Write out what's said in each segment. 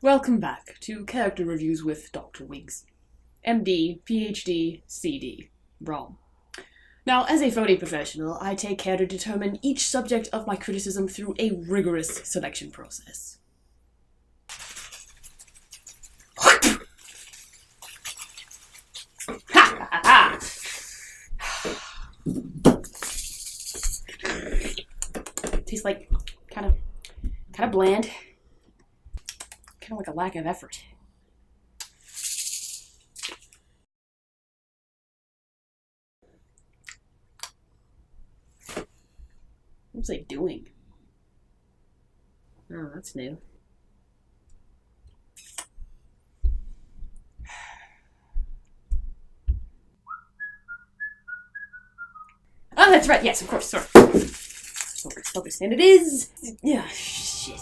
Welcome back to Character Reviews with Dr. Wigs. MD, PhD, CD, Rom. Now, as a phony professional, I take care to determine each subject of my criticism through a rigorous selection process. Tastes like kind of bland. Kind of like a lack of effort. What was I doing? Oh, that's new. Oh, that's right. Yes, of course. Sorry. Focus. And it is. Yeah, shit.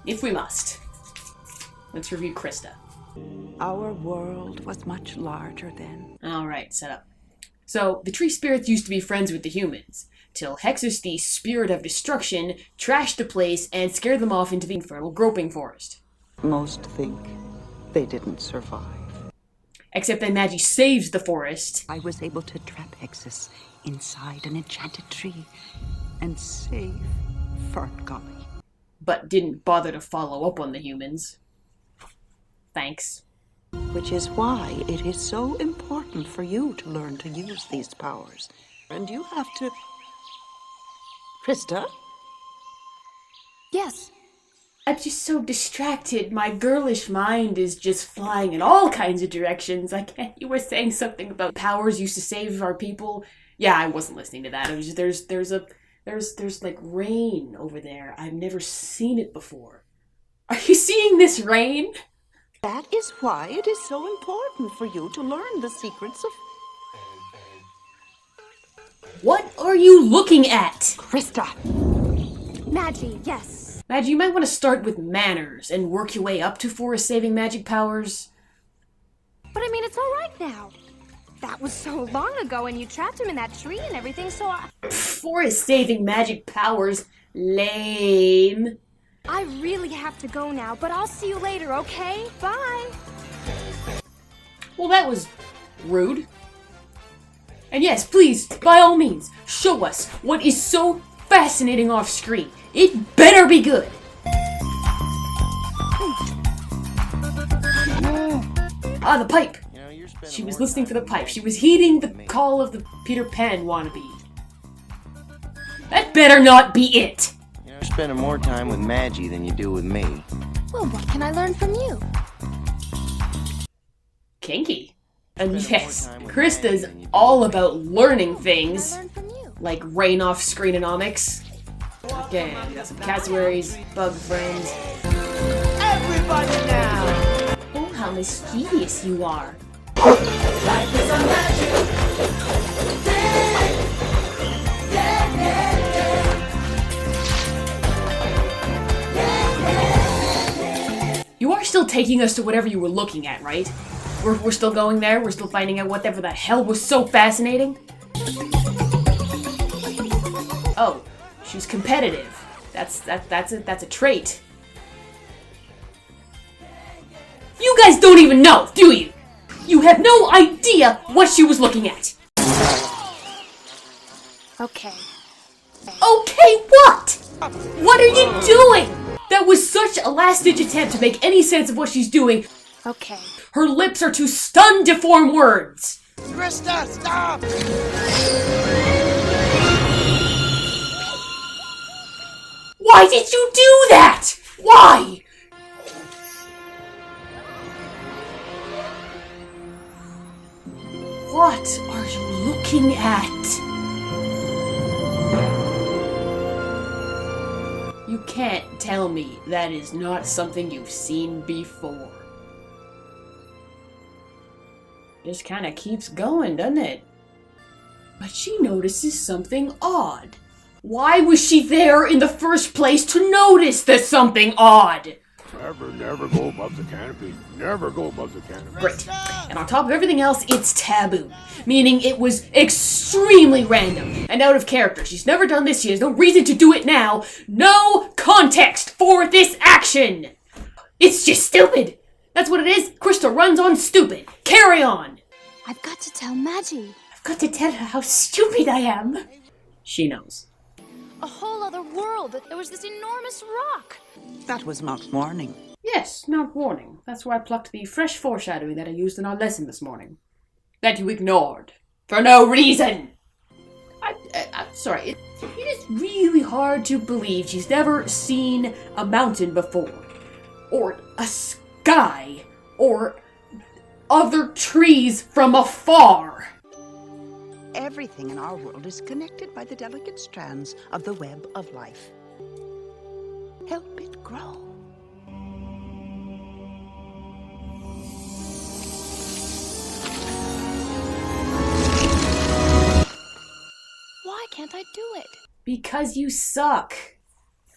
If we must, let's review Crysta. Our world was much larger then. Alright, set up. So, the tree spirits used to be friends with the humans, till Hexus, the spirit of destruction, trashed the place and scared them off into the infernal groping forest. Most think they didn't survive. Except that Magi saves the forest. I was able to trap Hexus inside an enchanted tree and save Fern Gully. But didn't bother to follow up on the humans. Thanks. Which is why it is so important for you to learn to use these powers. And you have to... Crysta? Yes. I'm just so distracted. My girlish mind is just flying in all kinds of directions. You were saying something about powers used to save our people. Yeah, I wasn't listening to that. It was just, there's like rain over there. I've never seen it before. Are you seeing this rain? That is why it is so important for you to learn the secrets of... What are you looking at? Crysta! Magi, yes. Magi, you might want to start with manners and work your way up to forest-saving magic powers. But I mean, it's all right now. That was so long ago and you trapped him in that tree and everything, so Forest-saving magic powers? Lame. I really have to go now, but I'll see you later, okay? Bye! Well, that was rude. And yes, please, by all means, show us what is so fascinating off screen. It better be good. Ah, the pipe. She was listening for the pipe. She was heeding the call of the Peter Pan wannabe. That better not be it. You're spending more time with Magi than you do with me. Well, what can I learn from you? Kinky. And yes, Crysta's all about learning things. Learn from you. Like rain off screenonomics. Okay, we got some cassowaries, bug friends. Everybody now! Oh, how mischievous you are. Life is a magic! You are still taking us to whatever you were looking at, right? We're still going there? We're still finding out whatever the hell was so fascinating? Oh, she's competitive. That's a trait. You guys don't even know, do you? You have no idea what she was looking at. Okay. Okay, what? What are you doing? That was such a last-ditch attempt to make any sense of what she's doing. Okay. Her lips are too stunned to form words. Crysta, stop! Why did you do that? Why? What are you looking at? You can't tell me that is not something you've seen before. Just kind of keeps going, doesn't it? But she notices something odd. Why was she there in the first place to notice there's something odd? Never go above the canopy. Never go above the canopy. Great. And on top of everything else, it's taboo. Meaning it was extremely random and out of character. She's never done this, she has no reason to do it now. No context for this action! It's just stupid! That's what it is. Crysta runs on stupid. Carry on! I've got to tell Maggie. I've got to tell her how stupid I am. She knows. A whole other world. There was this enormous rock. That was Mount Warning. Yes, Mount Warning. That's why I plucked the fresh foreshadowing that I used in our lesson this morning. That you ignored. For no reason! I'm sorry, it is really hard to believe she's never seen a mountain before. Or a sky. Or other trees from afar. Everything in our world is connected by the delicate strands of the web of life. Help it grow. Why can't I do it? Because you suck.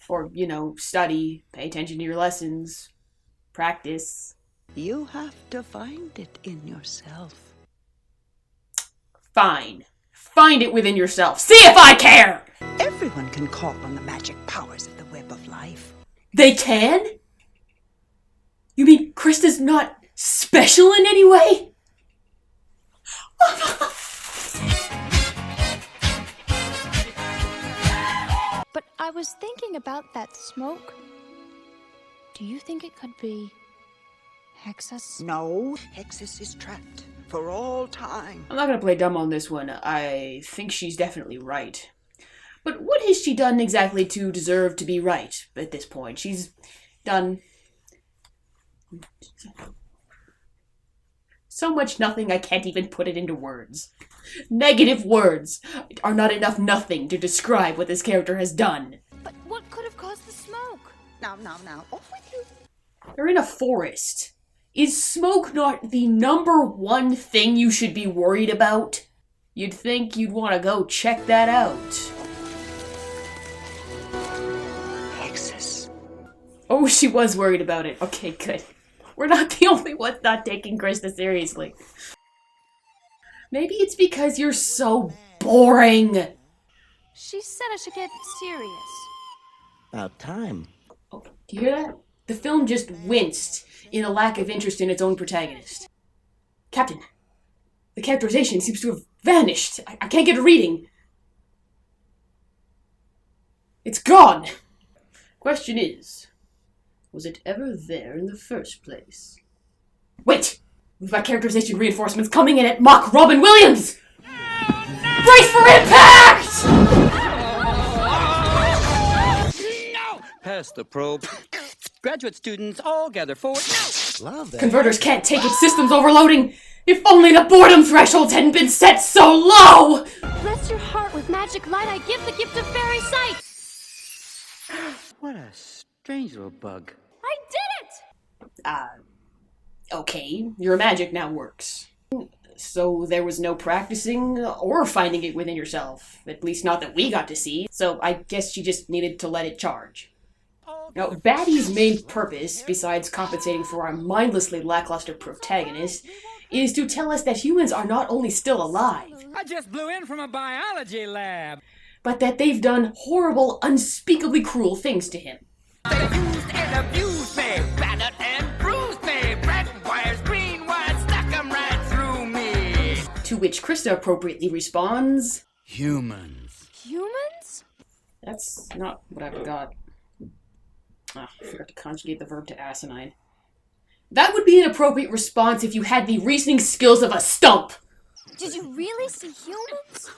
Or, study, pay attention to your lessons, practice. You have to find it in yourself. Fine. Find it within yourself. See if I care! Everyone can call on the magic powers of the web of life. They can? You mean Crysta's not special in any way? But I was thinking about that smoke. Do you think it could be Hexus? No, Hexus is trapped for all time. I'm not gonna play dumb on this one. I think she's definitely right. But what has she done exactly to deserve to be right at this point? She's done so much nothing I can't even put it into words. Negative words are not enough nothing to describe what this character has done. But what could have caused the smoke? Now, off with you. They're in a forest. Is smoke not the number one thing you should be worried about? You'd think you'd want to go check that out. Hexus. Oh, she was worried about it. Okay, good. We're not the only ones not taking Crysta seriously. Maybe it's because you're so boring. She said I should get serious. About time. Oh, do you hear that? The film just winced in a lack of interest in its own protagonist. Captain, the characterization seems to have vanished. I can't get a reading. It's gone! Question is, was it ever there in the first place? Wait! We've got characterization reinforcements coming in at Mach Robin Williams! Brace for impact! No! Pass the probe. Graduate students, all gather forward. No! Love that. Converters can't take it, systems overloading! If only the boredom thresholds hadn't been set so low! Bless your heart with magic light, I give the gift of fairy sight! What a strange little bug. I did it! Okay, your magic now works. So there was no practicing or finding it within yourself. At least not that we got to see. So I guess she just needed to let it charge. Now, Batty's main purpose, besides compensating for our mindlessly lackluster protagonist, is to tell us that humans are not only still alive, I just blew in from a biology lab. but that they've done horrible, unspeakably cruel things to him. They used and abused me, battered and bruised me, red wires, green wires, stuck 'em right through me. To which Crysta appropriately responds, Humans. Humans? "That's not what I've got." I forgot to conjugate the verb to asinine. That would be an appropriate response if you had the reasoning skills of a stump. Did you really see humans?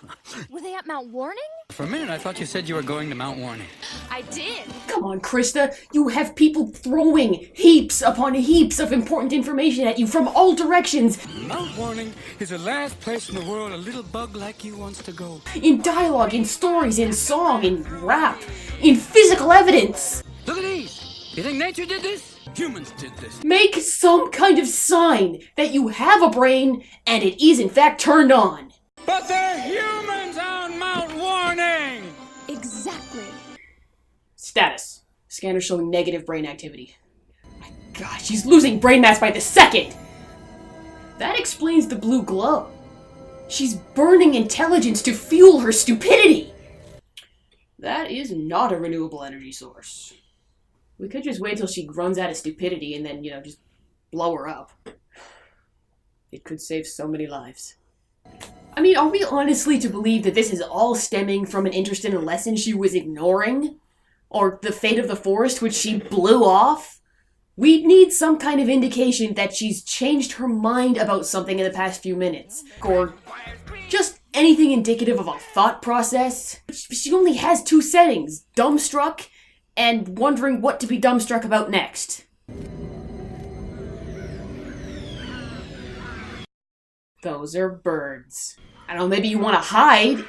Were they at Mount Warning? For a minute, I thought you said you were going to Mount Warning. I did. Come on, Crysta. You have people throwing heaps upon heaps of important information at you from all directions. Mount Warning is the last place in the world a little bug like you wants to go. In dialogue, in stories, in song, in rap, in physical evidence. Look at these. You think nature did this? Humans did this. Make some kind of sign that you have a brain and it is in fact turned on. But they're humans on Mount Warning! Exactly. Status. Scanner showing negative brain activity. God, she's losing brain mass by the second! That explains the blue glow. She's burning intelligence to fuel her stupidity! That is not a renewable energy source. We could just wait till she runs out of stupidity and then, just blow her up. It could save so many lives. I mean, are we honestly to believe that this is all stemming from an interest in a lesson she was ignoring? Or the fate of the forest, which she blew off? We'd need some kind of indication that she's changed her mind about something in the past few minutes. Or just anything indicative of a thought process. She only has 2 settings, dumbstruck and wondering what to be dumbstruck about next. Those are birds. I don't know, maybe you want to hide?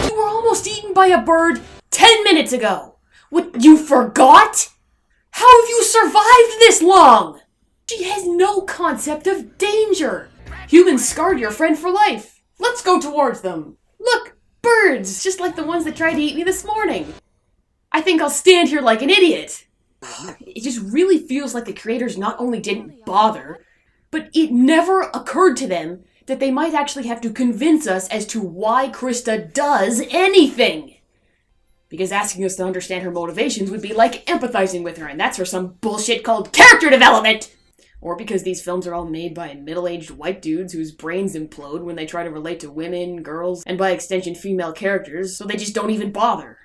You were almost eaten by a bird 10 minutes ago! What, you forgot? How have you survived this long? She has no concept of danger. Humans scarred your friend for life. Let's go towards them. Look, birds, just like the ones that tried to eat me this morning. I think I'll stand here like an idiot. It just really feels like the creators not only didn't bother, but it never occurred to them that they might actually have to convince us as to why Crysta does anything. Because asking us to understand her motivations would be like empathizing with her, and that's for some bullshit called character development! Or because these films are all made by middle-aged white dudes whose brains implode when they try to relate to women, girls, and by extension female characters, so they just don't even bother.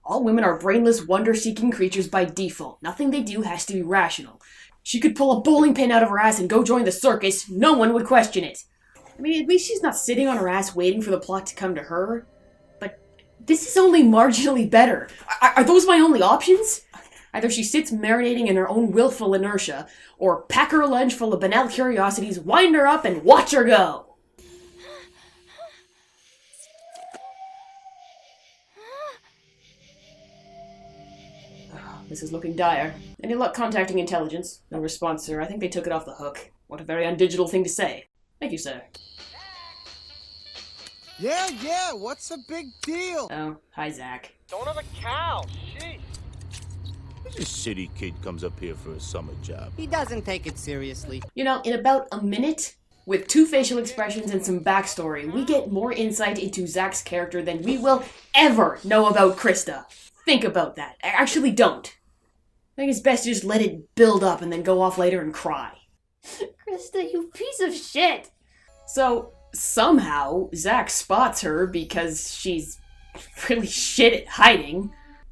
All women are brainless, wonder-seeking creatures by default. Nothing they do has to be rational. She could pull a bowling pin out of her ass and go join the circus. No one would question it. I mean, at least she's not sitting on her ass waiting for the plot to come to her. But this is only marginally better. Are those my only options? Either she sits marinating in her own willful inertia, or pack her a lunch full of banal curiosities, wind her up, and watch her go. This is looking dire. Any luck contacting intelligence? No response, sir. I think they took it off the hook. What a very undigital thing to say. Thank you, sir. Yeah, what's the big deal? Oh, hi, Zach. Don't have a cow, sheesh. This city kid comes up here for a summer job. He doesn't take it seriously. In about a minute, with 2 facial expressions and some backstory, we get more insight into Zach's character than we will ever know about Crysta. Think about that. Actually, don't. I think it's best to just let it build up and then go off later and cry. Crysta, you piece of shit! So, somehow, Zach spots her because she's really shit at hiding.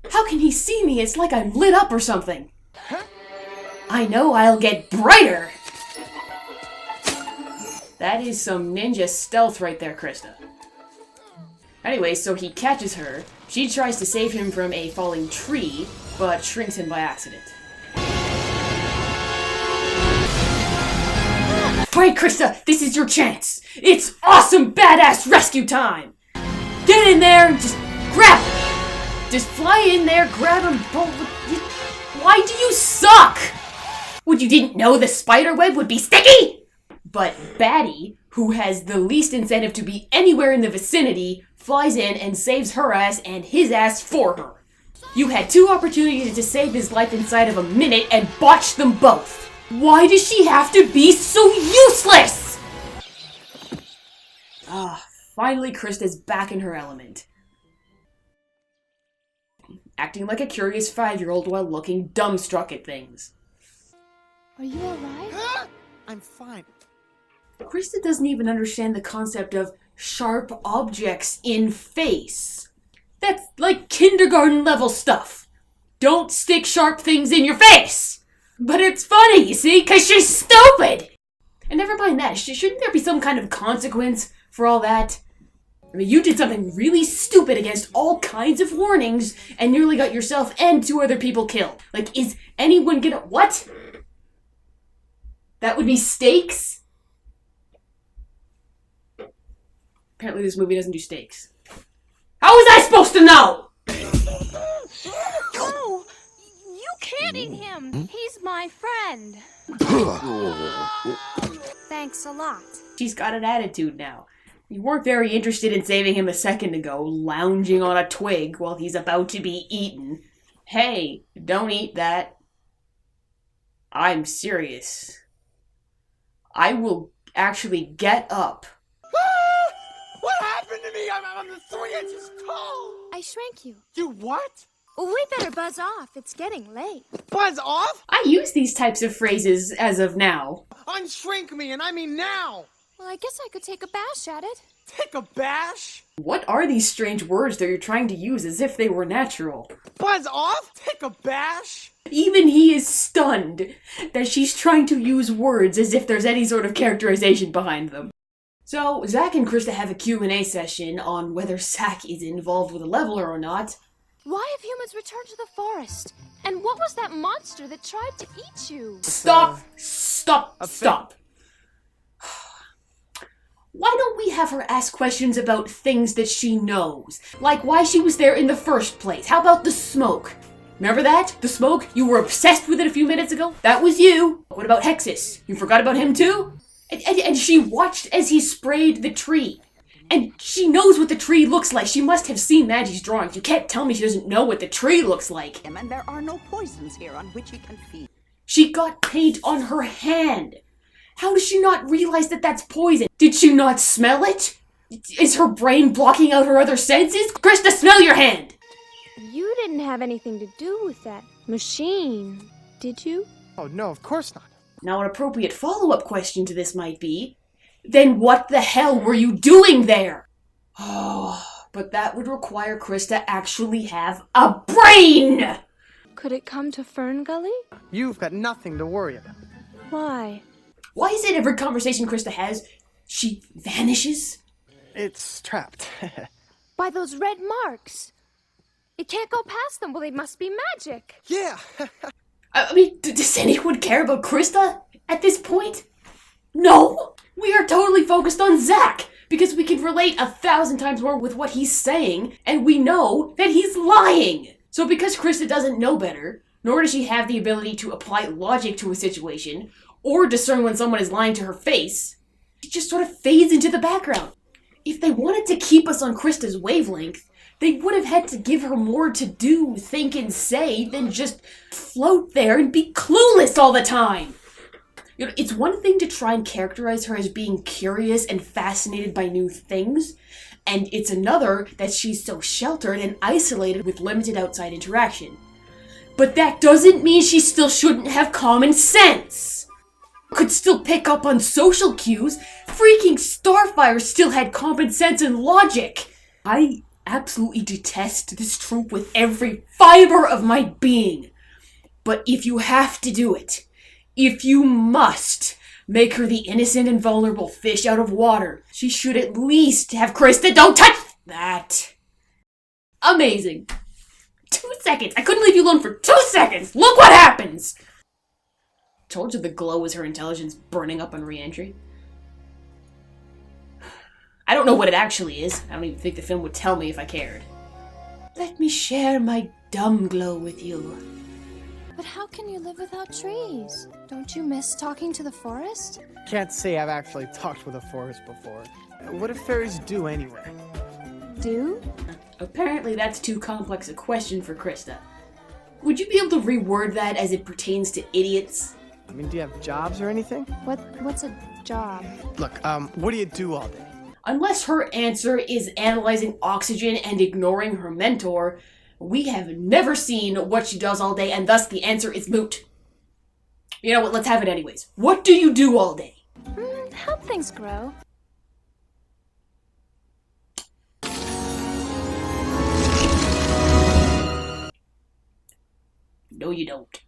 How can he see me? It's like I'm lit up or something. I know I'll get brighter! That is some ninja stealth right there, Crysta. Anyway, so he catches her. She tries to save him from a falling tree, but shrinks him by accident. Alright, Crysta, this is your chance! It's awesome badass rescue time! Get in there and just grab him! Just fly in there, grab him, Why do you suck? What, you didn't know the spider web would be sticky? But Batty, who has the least incentive to be anywhere in the vicinity, flies in and saves her ass and his ass for her. You had 2 opportunities to save his life inside of a minute and botched them both. Why does she have to be so useless? Finally Crysta's back in her element. Acting like a curious 5-year-old while looking dumbstruck at things. Are you alright? I'm fine. Crysta doesn't even understand the concept of sharp objects in face. That's like kindergarten level stuff. Don't stick sharp things in your face! But it's funny, you see, because she's stupid! And never mind that, shouldn't there be some kind of consequence for all that? I mean, you did something really stupid against all kinds of warnings and nearly got yourself and 2 other people killed. Like, is anyone gonna— what? That would be stakes? Apparently this movie doesn't do stakes. How was I supposed to know? No! You can't eat him! He's my friend! Thanks a lot. She's got an attitude now. You weren't very interested in saving him a second ago, lounging on a twig while he's about to be eaten. Hey, don't eat that. I'm serious. I will actually get up. What happened to me? I'm 3 inches tall. I shrank you. You what? We better buzz off. It's getting late. Buzz off? I use these types of phrases as of now. Unshrink me, and I mean now. Well, I guess I could take a bash at it. Take a bash? What are these strange words that you're trying to use as if they were natural? Buzz off? Take a bash? Even he is stunned that she's trying to use words as if there's any sort of characterization behind them. So, Zach and Crysta have a Q&A session on whether Zach is involved with a leveler or not. Why have humans returned to the forest? And what was that monster that tried to eat you? Stop! Stop! Why don't we have her ask questions about things that she knows? Like why she was there in the first place. How about the smoke? Remember that? The smoke? You were obsessed with it a few minutes ago? That was you. What about Hexus? You forgot about him too? And she watched as he sprayed the tree. And she knows what the tree looks like. She must have seen Maggie's drawings. You can't tell me she doesn't know what the tree looks like. And there are no poisons here on which he can feed. She got paint on her hand. How does she not realize that that's poison? Did she not smell it? Is her brain blocking out her other senses? Crysta, smell your hand! You didn't have anything to do with that machine, did you? Oh, no, of course not. Now, an appropriate follow-up question to this might be, then what the hell were you doing there? Oh, but that would require Crysta to actually have a brain! Could it come to Fern Gully? You've got nothing to worry about. Why? Why is it every conversation Crysta has, she vanishes? It's trapped. By those red marks. It can't go past them. Well, they must be magic. Yeah. I mean, does anyone care about Crysta at this point? No! We are totally focused on Zach, because we can relate 1,000 times more with what he's saying, and we know that he's lying! So because Crysta doesn't know better, nor does she have the ability to apply logic to a situation, or discern when someone is lying to her face, she just sort of fades into the background. If they wanted to keep us on Krista's wavelength, they would have had to give her more to do, think, and say than just float there and be clueless all the time. You know, it's one thing to try and characterize her as being curious and fascinated by new things, and it's another that she's so sheltered and isolated with limited outside interaction. But that doesn't mean she still shouldn't have common sense. Could still pick up on social cues. Freaking Starfire still had common sense and logic. I absolutely detest this troop with every fiber of my being. But if you have to do it, if you must make her the innocent and vulnerable fish out of water, she should at least have Crysta. Don't touch that! Amazing. 2 seconds. I couldn't leave you alone for 2 seconds. Look what happens! Told you the glow is her intelligence burning up on re-entry. I don't know what it actually is. I don't even think the film would tell me if I cared. Let me share my dumb glow with you. But how can you live without trees? Don't you miss talking to the forest? Can't say I've actually talked with a forest before. What do fairies do anyway? Do? Apparently that's too complex a question for Crysta. Would you be able to reword that as it pertains to idiots? I mean, do you have jobs or anything? What's a job? Look, what do you do all day? Unless her answer is analyzing oxygen and ignoring her mentor, we have never seen what she does all day, and thus the answer is moot. You know what, let's have it anyways. What do you do all day? Help things grow. No, you don't.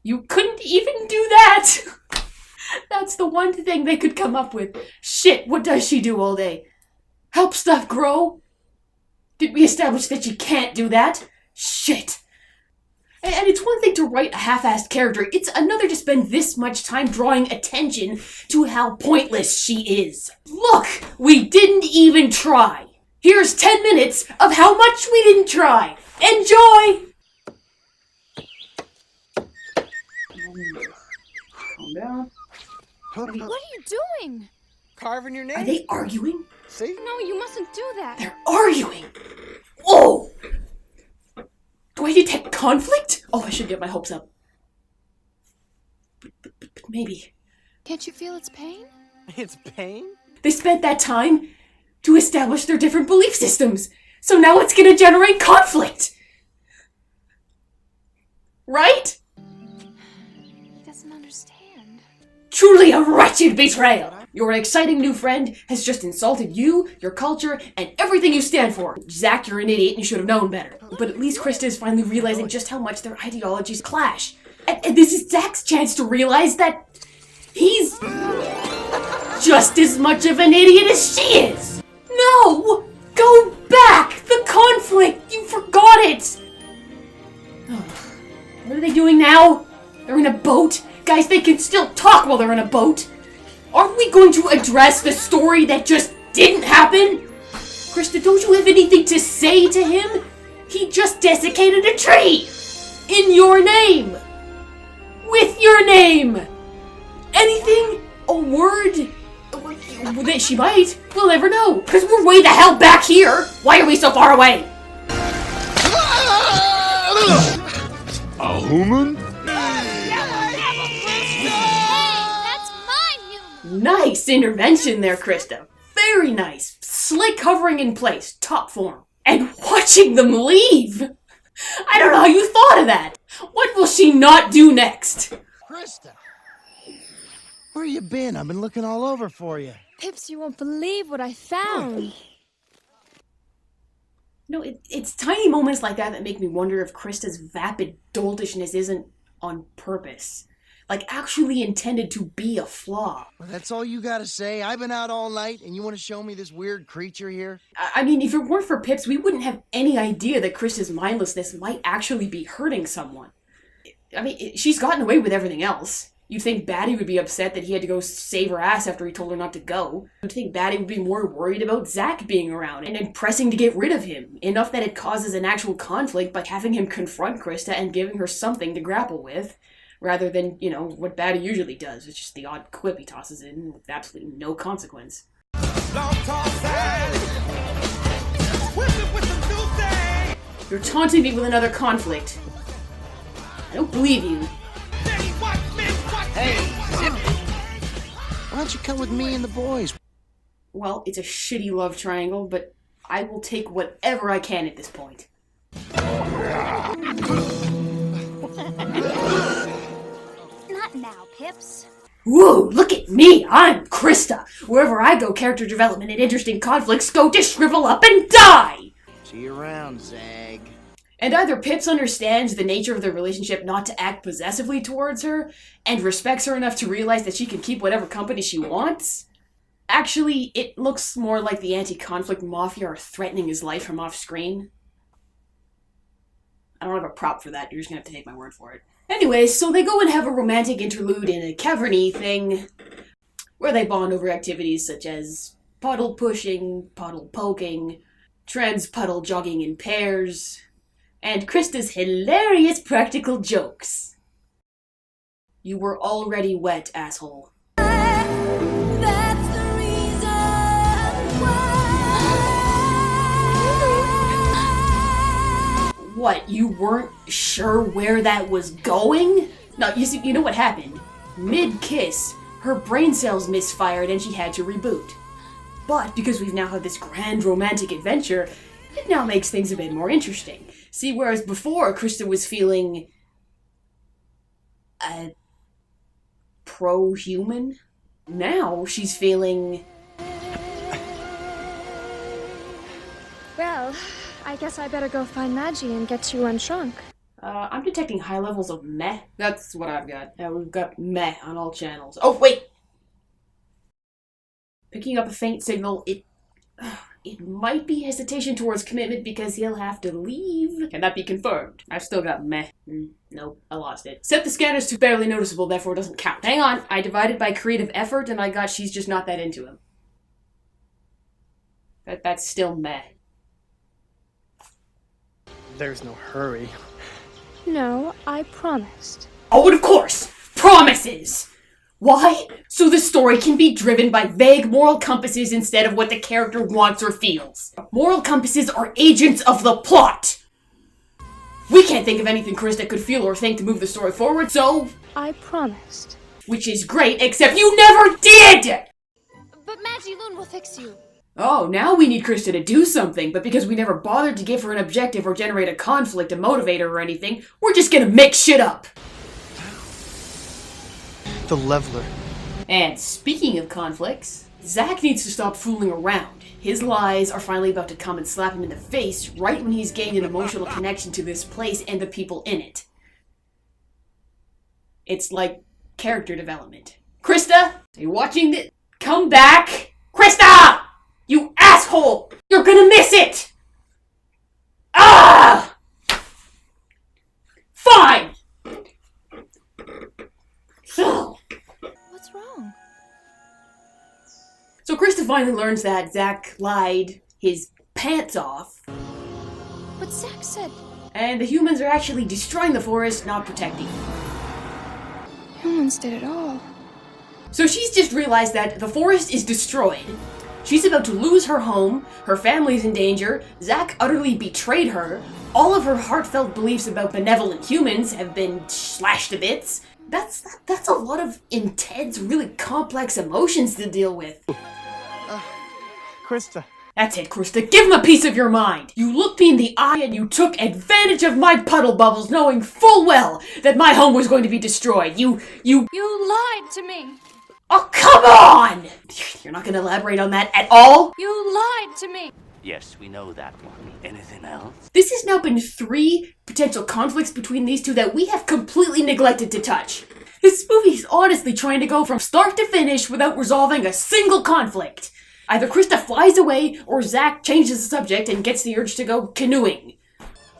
You couldn't even do that! That's the one thing they could come up with. Shit, what does she do all day? Help stuff grow? Did we establish that she can't do that? Shit. And it's one thing to write a half-assed character, it's another to spend this much time drawing attention to how pointless she is. Look, we didn't even try. Here's 10 minutes of how much we didn't try. Enjoy! Calm down. What are you doing? Carving your name? Are they arguing? See? No, you mustn't do that. They're arguing! Oh! Do I I detect conflict? Oh, I should get my hopes up. But maybe. Can't you feel its pain? It's pain? They spent that time to establish their different belief systems. So now it's gonna generate conflict. Right? He doesn't understand. Truly a wretched betrayal! Your exciting new friend has just insulted you, your culture, and everything you stand for. Zach, you're an idiot and you should have known better. But at least Crysta is finally realizing just how much their ideologies clash. And this is Zach's chance to realize that he's just as much of an idiot as she is! No! Go back! The conflict! You forgot it! What are they doing now? They're in a boat? Guys, they can still talk while they're in a boat! Aren't we going to address the story that just didn't happen? Crysta, don't you have anything to say to him? He just desiccated a tree! In your name! With your name! Anything? A word? That she might. We'll never know. Because we're way the hell back here! Why are we so far away? A human? Nice intervention there, Crysta. Very nice. Slick covering in place. Top form. And watching them leave! I don't know how you thought of that. What will she not do next? Crysta! Where you been? I've been looking all over for you. Pips, you won't believe what I found. No, it's tiny moments like that make me wonder if Crysta's vapid doltishness isn't on purpose. Like, actually intended to be a flaw. Well, that's all you gotta say? I've been out all night, and you want to show me this weird creature here? I mean, if it weren't for Pips, we wouldn't have any idea that Crysta's mindlessness might actually be hurting someone. I mean, she's gotten away with everything else. You'd think Batty would be upset that he had to go save her ass after he told her not to go. You'd think Batty would be more worried about Zach being around and pressing to get rid of him, enough that it causes an actual conflict by having him confront Crysta and giving her something to grapple with, rather than, you know, what Batty usually does. It's just the odd quip he tosses in with absolutely no consequence. You're taunting me with another conflict. I don't believe you. Hey, zip it! Why don't you come with me and the boys? Well, it's a shitty love triangle, but I will take whatever I can at this point. Not now, Pips. Whoa, look at me! I'm Crysta! Wherever I go, character development and interesting conflicts go to shrivel up and die! See you around, Zag. And either Pips understands the nature of their relationship not to act possessively towards her, and respects her enough to realize that she can keep whatever company she wants. Actually, it looks more like the anti-conflict mafia are threatening his life from off-screen. I don't have a prop for that, you're just gonna have to take my word for it. Anyway, so they go and have a romantic interlude in a caverny thing, where they bond over activities such as puddle pushing, puddle poking, trans-puddle jogging in pairs, and Crysta's hilarious practical jokes. You were already wet, asshole. That's the reason why. What, you weren't sure where that was going? No, you see, you know what happened? Mid-kiss, her brain cells misfired and she had to reboot. But because we've now had this grand romantic adventure, it now makes things a bit more interesting. See, whereas before Crysta was feeling pro-human, now she's feeling... Well, I guess I better go find Maggie and get you unshrunk. I'm detecting high levels of meh. That's what I've got. Yeah, we've got meh on all channels. Oh, wait! Picking up a faint signal, it might be hesitation towards commitment because he'll have to leave. Can that be confirmed? I've still got meh. Nope, I lost it. Set the scanners to barely noticeable, therefore it doesn't count. Hang on, I divided by creative effort and I got she's just not that into him. That's still meh. There's no hurry. No, I promised. Oh, and of course! Promises! Why? So the story can be driven by vague moral compasses instead of what the character wants or feels. Moral compasses are agents of the plot! We can't think of anything Crysta could feel or think to move the story forward, so... I promised. Which is great, except you never did! But Magiloon will fix you. Oh, now we need Crysta to do something, but because we never bothered to give her an objective or generate a conflict to motivate her or anything, we're just gonna make shit up! The leveler. And speaking of conflicts, Zack needs to stop fooling around. His lies are finally about to come and slap him in the face right when he's gained an emotional connection to this place and the people in it. It's like character development. Crysta, are you watching this? Come back! Crysta! You asshole! You're gonna miss it! Ah! Fine! What's wrong? So Crysta finally learns that Zack lied his pants off, But Zack said and the humans are actually destroying the forest, not protecting it. humans did it all. So she's just realized that the forest is destroyed. She's about to lose her home, her family's in danger, Zack utterly betrayed her, all of her heartfelt beliefs about benevolent humans have been slashed to bits. That's a lot of intense, really complex emotions to deal with. Crysta. That's it, Crysta. Give him a piece of your mind. You looked me in the eye and you took advantage of my puddle bubbles, knowing full well that my home was going to be destroyed. You lied to me. Oh, come on! You're not going to elaborate on that at all? You lied to me. Yes, we know that one. Anything else? This has now been 3 potential conflicts between these two that we have completely neglected to touch. This movie is honestly trying to go from start to finish without resolving a single conflict. Either Crysta flies away, or Zack changes the subject and gets the urge to go canoeing.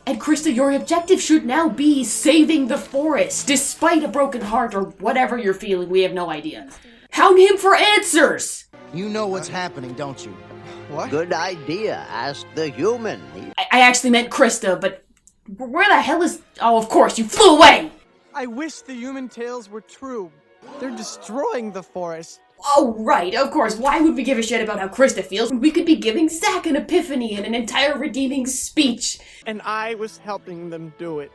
And Crysta, your objective should now be saving the forest, despite a broken heart or whatever you're feeling, we have no idea. Hound him for answers! You know what's happening, don't you? What? Good idea. Ask the human. I actually meant Crysta, but where the hell is... Oh, of course, you flew away! I wish the human tales were true. They're destroying the forest. Oh, right, of course. Why would we give a shit about how Crysta feels when we could be giving Zack an epiphany and an entire redeeming speech? And I was helping them do it.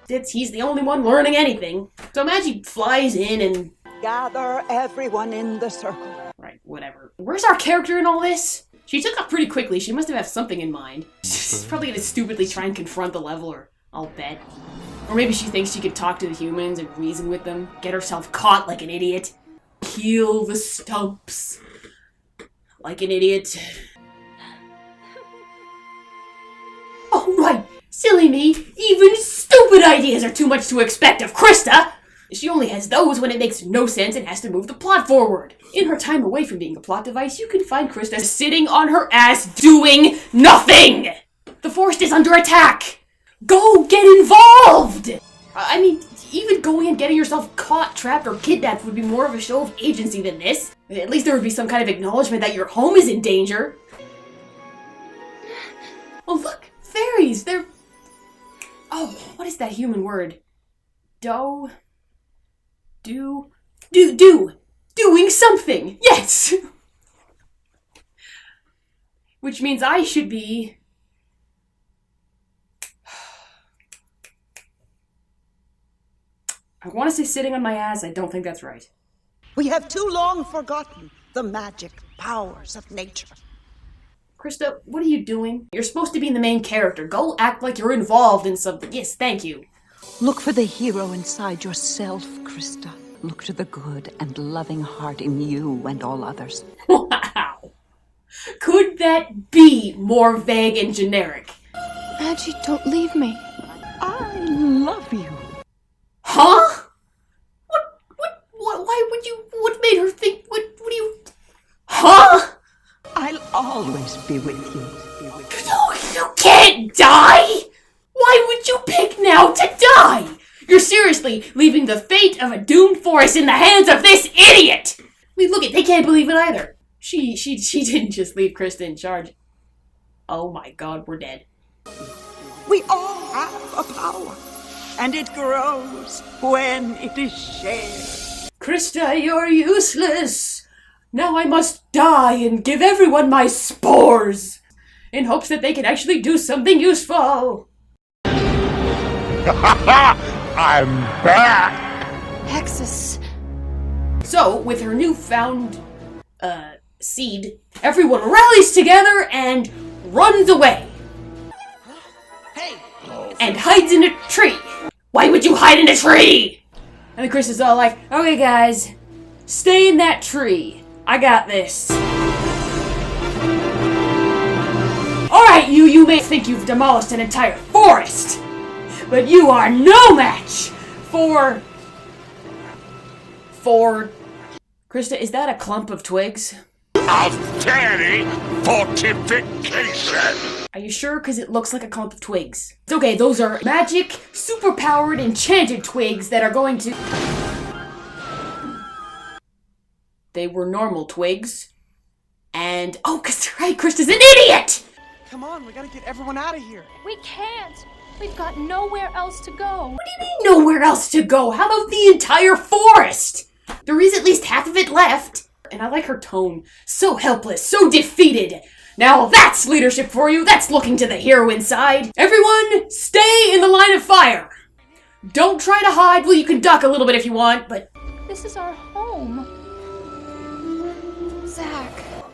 He's the only one learning anything. So imagine flies in and... Gather everyone in the circle. Right, whatever. Where's our character in all this? She took off pretty quickly. She must have had something in mind. She's probably gonna stupidly try and confront the leveler, I'll bet. Or maybe she thinks she could talk to the humans and reason with them, get herself caught like an idiot. Heal the stumps. Like an idiot. Oh right, silly me. Even stupid ideas are too much to expect of Crysta. She only has those when it makes no sense and has to move the plot forward. In her time away from being a plot device, you can find Crysta sitting on her ass doing nothing! The forest is under attack! Go get involved! I mean, even going and getting yourself caught, trapped, or kidnapped would be more of a show of agency than this. At least there would be some kind of acknowledgement that your home is in danger. Oh look! Fairies! They're... Oh, what is that human word? Doing something! Yes! Which means I should be... I want to say sitting on my ass, I don't think that's right. We have too long forgotten the magic powers of nature. Crysta, what are you doing? You're supposed to be the main character. Go act like you're involved in something. Yes, thank you. Look for the hero inside yourself, Crysta. Look to the good and loving heart in you and all others. Wow. Could that be more vague and generic? Maggie, don't leave me. I love you. Huh? Why would you, what made her think, what do you, huh? I'll always be with you. You can't die! Why would you pick now to die? You're seriously leaving the fate of a doomed forest in the hands of this idiot! I mean, look they can't believe it either. She didn't just leave Crysta in charge. Oh my god, we're dead. We all have a power, and it grows when it is shared. Crysta, you're useless! Now I must die and give everyone my spores! In hopes that they can actually do something useful! I'm back! Hexus. So, with her newfound, seed, everyone rallies together and runs away. And hides in a tree. Why would you hide in a tree? And the Chris is all like, okay guys, stay in that tree. I got this. Alright, you may think you've demolished an entire forest, but you are no match for... Crysta, is that a clump of twigs? Outstanding fortification! Are you sure? Because it looks like a clump of twigs. It's okay, those are magic, superpowered, enchanted twigs that are going to... They were normal twigs. And... oh, because right, Crysta's an idiot! Come on, we gotta get everyone out of here. We can't. We've got nowhere else to go. What do you mean nowhere else to go? How about the entire forest? There is at least half of it left. And I like her tone. So helpless, so defeated. Now that's leadership for you. That's looking to the hero inside. Everyone, stay in the line of fire. Don't try to hide. Well, you can duck a little bit if you want, but... This is our home. Zach.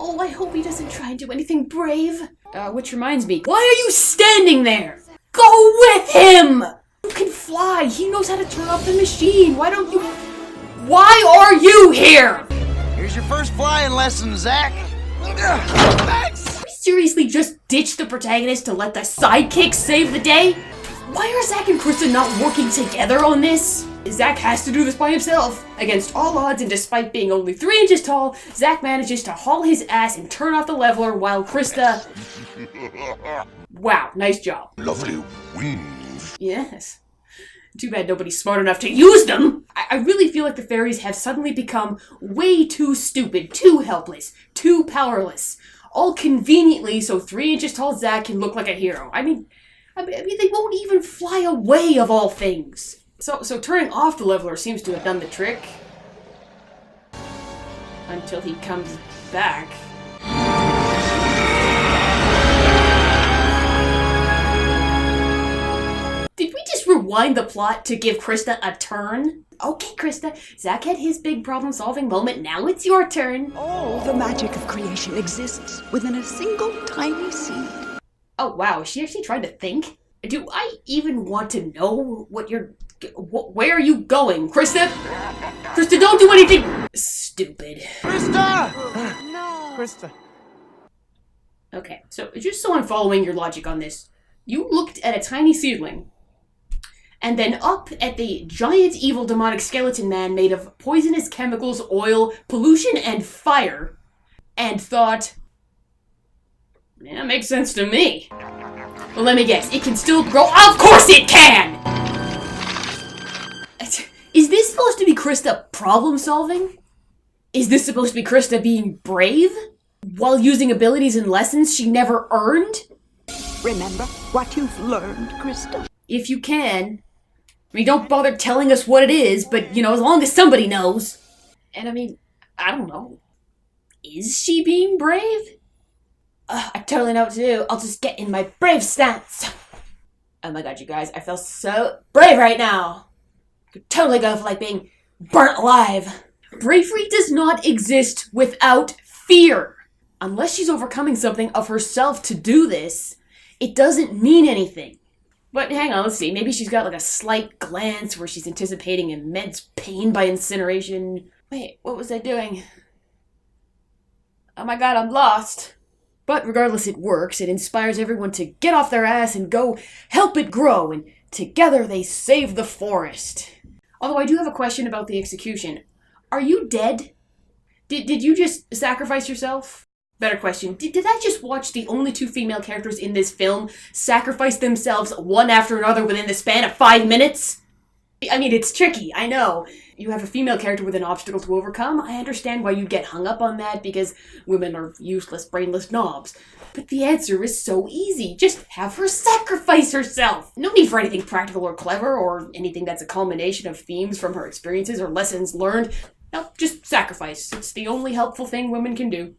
oh, I hope he doesn't try and do anything brave. Which reminds me, why are you standing there? Go with him! You can fly. He knows how to turn off the machine. Why don't you... Why are you here? Here's your first flying lesson, Zach. Thanks. We seriously just ditched the protagonist to let the sidekicks save the day? Why are Zach and Crysta not working together on this? Zach has to do this by himself. Against all odds, and despite being only 3 inches tall, Zach manages to haul his ass and turn off the leveler while Crysta... Wow, nice job. Lovely wings. Yes. Too bad nobody's smart enough to use them! I really feel like the fairies have suddenly become way too stupid, too helpless, too powerless. All conveniently so 3 inches tall Zach can look like a hero. I mean, they won't even fly away of all things. So turning off the leveler seems to have done the trick. Until he comes back. Did we just rewind the plot to give Crysta a turn? Okay, Crysta, Zach had his big problem-solving moment, now it's your turn. All the magic of creation exists within a single tiny seed. Oh wow, she actually tried to think? Do I even want to know what you're... Where are you going, Crysta? Crysta, don't do anything stupid. Crysta! No. Crysta. Okay, so just so I'm following your logic on this, you looked at a tiny seedling, and then up at the giant evil demonic skeleton man made of poisonous chemicals, oil, pollution, and fire, and thought, yeah, makes sense to me. Well, let me guess, it can still grow? Of course it can! Is this supposed to be Crysta problem-solving? Is this supposed to be Crysta being brave? While using abilities and lessons she never earned? Remember what you've learned, Crysta? If you can. I mean, don't bother telling us what it is, but, you know, as long as somebody knows. And I mean, I don't know. Is she being brave? I totally know what to do. I'll just get in my brave stance. Oh my god, you guys, I feel so brave right now. Could totally go for, like, being burnt alive. Bravery does not exist without fear. Unless she's overcoming something of herself to do this, it doesn't mean anything. But hang on, let's see. Maybe she's got like a slight glance where she's anticipating immense pain by incineration. Wait, what was I doing? Oh my god, I'm lost. But regardless, it works. It inspires everyone to get off their ass and go help it grow, and together they save the forest. Although I do have a question about the execution. Are you dead? Did you just sacrifice yourself? Better question, did I just watch the only 2 female characters in this film sacrifice themselves one after another within the span of 5 minutes? I mean, it's tricky, I know. You have a female character with an obstacle to overcome. I understand why you get hung up on that, because women are useless, brainless knobs. But the answer is so easy. Just have her sacrifice herself. No need for anything practical or clever, or anything that's a culmination of themes from her experiences or lessons learned. No, just sacrifice. It's the only helpful thing women can do.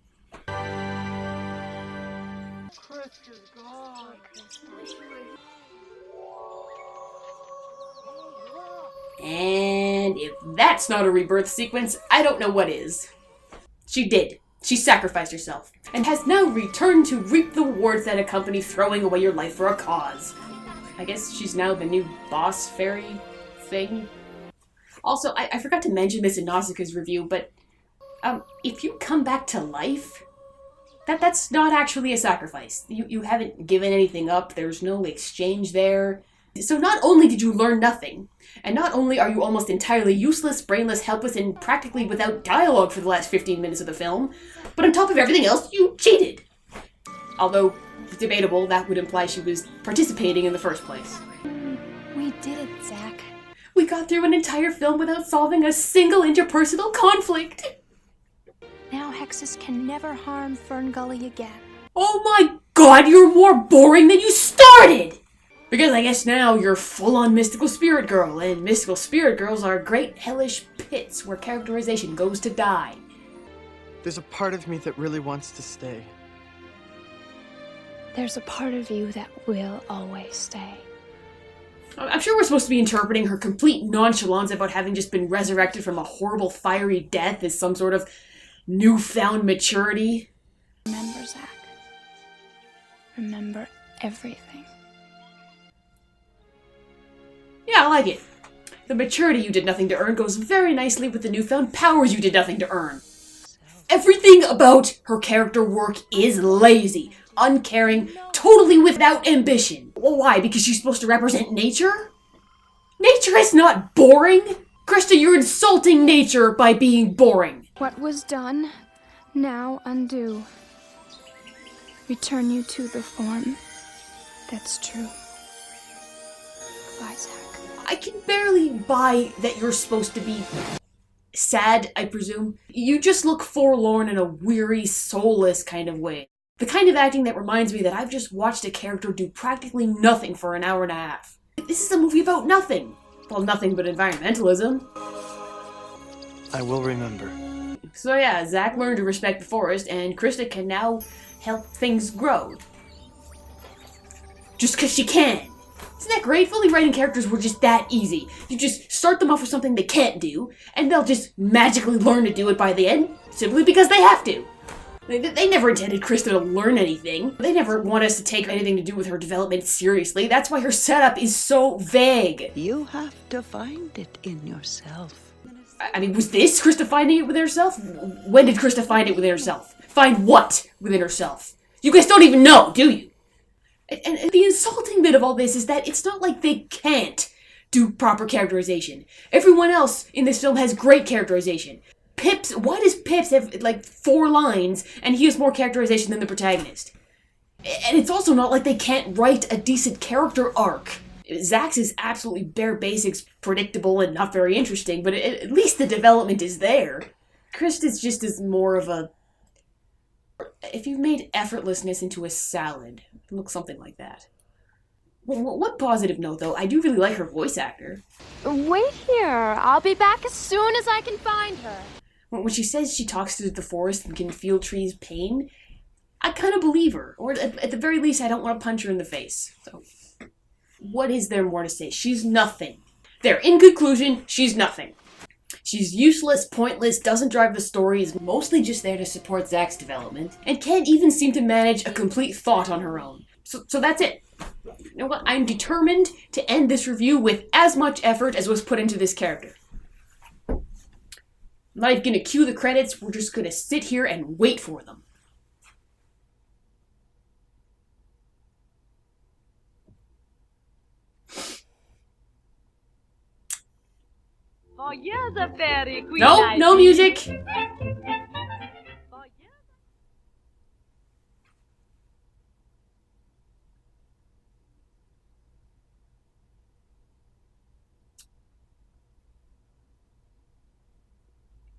And if that's not a rebirth sequence, I don't know what is. She did. She sacrificed herself, and has now returned to reap the rewards that accompany throwing away your life for a cause. I guess she's now the new boss fairy thing. Also, I forgot to mention this in Nausicaa's review, but if you come back to life, that's not actually a sacrifice. You haven't given anything up, there's no exchange there. So not only did you learn nothing, and not only are you almost entirely useless, brainless, helpless, and practically without dialogue for the last 15 minutes of the film, but on top of everything else, you cheated. Although, debatable, that would imply she was participating in the first place. We did it, Zach. We got through an entire film without solving a single interpersonal conflict. Now Hexus can never harm Fern Gully again. Oh my god, you're more boring than you started! Because I guess now you're full-on mystical spirit girl, and mystical spirit girls are great hellish pits where characterization goes to die. There's a part of me that really wants to stay. There's a part of you that will always stay. I'm sure we're supposed to be interpreting her complete nonchalance about having just been resurrected from a horrible fiery death as some sort of newfound maturity. Remember, Zach. Remember everything. Yeah, I like it. The maturity you did nothing to earn goes very nicely with the newfound powers you did nothing to earn. Everything about her character work is lazy, uncaring, totally without ambition. Well, why? Because she's supposed to represent nature? Nature is not boring! Crysta, you're insulting nature by being boring. What was done, now undo. Return you to the form that's true. Goodbye, Zach. I can barely buy that you're supposed to be sad, I presume. You just look forlorn in a weary, soulless kind of way. The kind of acting that reminds me that I've just watched a character do practically nothing for an hour and a half. This is a movie about nothing. Well, nothing but environmentalism. I will remember. So yeah, Zach learned to respect the forest, and Crysta can now help things grow. Just because she can. Isn't that great? If only writing characters were just that easy. You just start them off with something they can't do, and they'll just magically learn to do it by the end, simply because they have to. They never intended Crysta to learn anything. They never want us to take anything to do with her development seriously. That's why her setup is so vague. You have to find it in yourself. I mean, was this Crysta finding it within herself? When did Crysta find it within herself? Find what within herself? You guys don't even know, do you? And the insulting bit of all this is that it's not like they can't do proper characterization. Everyone else in this film has great characterization. Why does Pips have, like, 4 lines, and he has more characterization than the protagonist? And it's also not like they can't write a decent character arc. Zach's is absolutely bare basics, predictable and not very interesting, but at least the development is there. Crysta's just is more of a... If you made effortlessness into a salad, it looks something like that. One positive note, though, I do really like her voice actor. Wait here. I'll be back as soon as I can find her. When she says she talks to the forest and can feel trees' pain, I kind of believe her. Or at the very least, I don't want to punch her in the face. So, what is there more to say? She's nothing. There, in conclusion, she's nothing. She's useless, pointless, doesn't drive the story, is mostly just there to support Zach's development, and can't even seem to manage a complete thought on her own. So that's it. You know what? I'm determined to end this review with as much effort as was put into this character. I'm not even gonna cue the credits, we're just gonna sit here and wait for them. For you're the fairy queen. No music!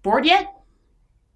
Bored yet?